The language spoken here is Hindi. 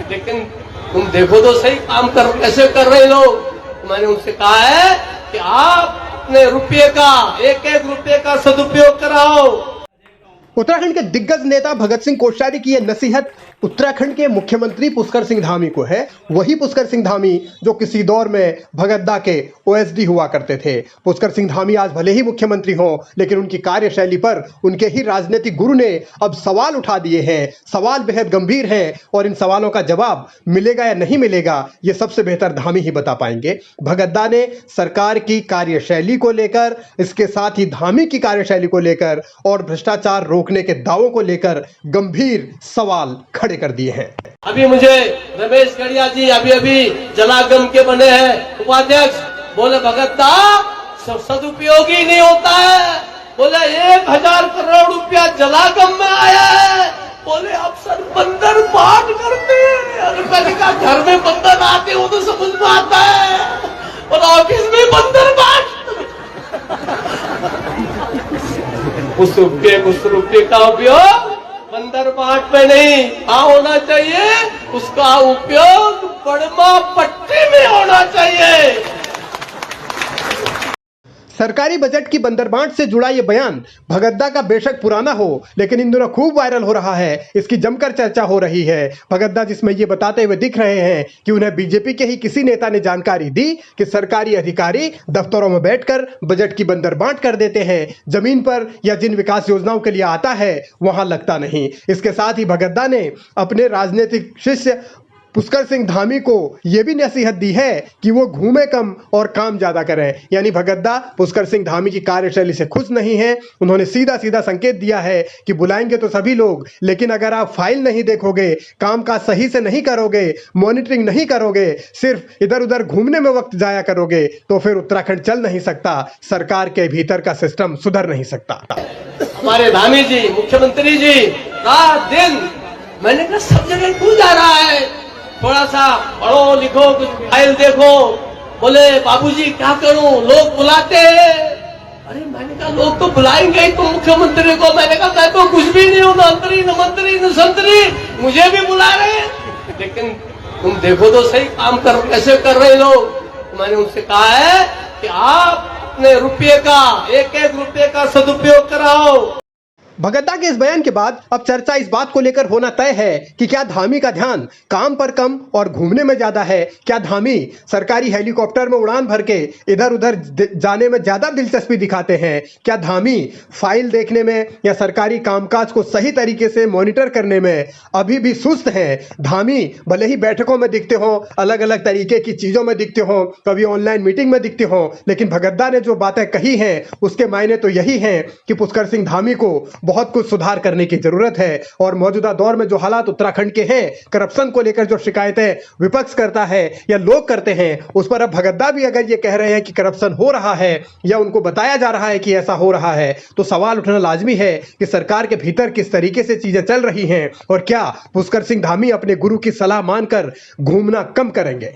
लेकिन तुम देखो तो सही काम कैसे कर रहे लोग। तो मैंने उनसे कहा है कि आप अपने रुपये का एक एक रुपये का सदुपयोग कराओ। उत्तराखंड के दिग्गज नेता भगत सिंह कोश्यारी की यह नसीहत उत्तराखंड के मुख्यमंत्री पुष्कर सिंह धामी को है। वही पुष्कर सिंह धामी जो किसी दौर में भगतदा के ओएसडी हुआ करते थे। पुष्कर सिंह धामी आज भले ही मुख्यमंत्री हों, लेकिन उनकी कार्यशैली पर उनके ही राजनीतिक गुरु ने अब सवाल उठा दिए हैं। सवाल बेहद गंभीर हैं और इन सवालों का जवाब मिलेगा या नहीं मिलेगा, ये सबसे बेहतर धामी ही बता पाएंगे। भगतदा ने सरकार की कार्यशैली को लेकर, इसके साथ ही धामी की कार्यशैली को लेकर और भ्रष्टाचार रोकने के दावों को लेकर गंभीर सवाल खड़े कर दिए हैं। अभी मुझे रमेश गढ़िया जी अभी जलागम के बने हैं उपाध्यक्ष, बोले भगतदा सदुपयोग ही नहीं होता है। बोले 1000 करोड़ रुपया जलागम में आया है। बोले अफसर बंदर बांट करते हैं। मैंने कहा घर में बंदर आते हो तो समझ में आता है, और ऑफिस में बंदर बांट। उस रुपये का उपयोग बंदर बाट में नहीं होना चाहिए, उसका उपयोग बड़मा पट्टी में होना चाहिए। सरकारी बजट की बंदरबांट से जुड़ा यह बयान भगतदा का बेशक पुराना हो, लेकिन इन दिनों खूब वायरल हो रहा है। इसकी जमकर चर्चा हो रही है। भगतदा जिसमें ये बताते हुए दिख रहे हैं कि उन्हें बीजेपी के ही किसी नेता ने जानकारी दी कि सरकारी अधिकारी दफ्तरों में बैठकर बजट की बंदरबांट कर देते हैं, जमीन पर या जिन विकास योजनाओं के लिए आता है वहां लगता नहीं। इसके साथ ही भगतदा ने अपने राजनीतिक शिष्य पुष्कर सिंह धामी को यह भी नसीहत दी है कि वो घूमे कम और काम ज्यादा करें। यानी भगतदा पुष्कर सिंह धामी की कार्यशैली से खुश नहीं है। उन्होंने सीधा सीधा संकेत दिया है कि बुलाएंगे तो सभी लोग, लेकिन अगर आप फाइल नहीं देखोगे, काम का सही से नहीं करोगे, मॉनिटरिंग नहीं करोगे, सिर्फ इधर उधर घूमने में वक्त जाया करोगे, तो फिर उत्तराखंड चल नहीं सकता, सरकार के भीतर का सिस्टम सुधर नहीं सकता। हमारे धामी जी, मुख्यमंत्री जी, रात दिन मैंने कहा सब जगह क्यों जा रहा है, थोड़ा सा पढ़ो लिखो, कुछ फाइल देखो। बोले बाबूजी क्या करूं, लोग बुलाते हैं। अरे मैंने कहा लोग तो बुलाएंगे ही तुम मुख्यमंत्री को। मैंने कहा मैं तो कुछ भी नहीं हूं, न मंत्री न संतरी, मुझे भी बुला रहे हैं। लेकिन तुम देखो तो सही काम कैसे कर रहे लोग। तो मैंने उनसे कहा है कि आप अपने रुपये का एक एक रुपये का सदुपयोग कराओ। भगतदा के इस बयान के बाद अब चर्चा इस बात को लेकर होना तय है कि क्या धामी का ध्यान काम पर कम और घूमने में ज्यादा है। क्या धामी सरकारी हेलीकॉप्टर में उड़ान भर के इधर उधर जाने में ज्यादा दिलचस्पी दिखाते हैं। क्या धामी फाइल देखने में या सरकारी कामकाज को सही तरीके से मॉनिटर करने में अभी भी सुस्त हैं। धामी भले ही बैठकों में दिखते हो, अलग अलग तरीके की चीजों में दिखते हो, कभी ऑनलाइन मीटिंग में दिखते हो, लेकिन भगतदा ने जो बातें कही हैं उसके मायने तो यही हैं कि पुष्कर सिंह धामी को बहुत कुछ सुधार करने की जरूरत है। और मौजूदा दौर में जो हालात उत्तराखंड के हैं, करप्शन को लेकर जो शिकायतें विपक्ष करता है या लोग करते हैं, उस पर अब भगतदा भी अगर ये कह रहे हैं कि करप्शन हो रहा है या उनको बताया जा रहा है कि ऐसा हो रहा है, तो सवाल उठना लाजमी है कि सरकार के भीतर किस तरीके से चीजें चल रही हैं और क्या पुष्कर सिंह धामी अपने गुरु की सलाह मानकर घूमना कम करेंगे।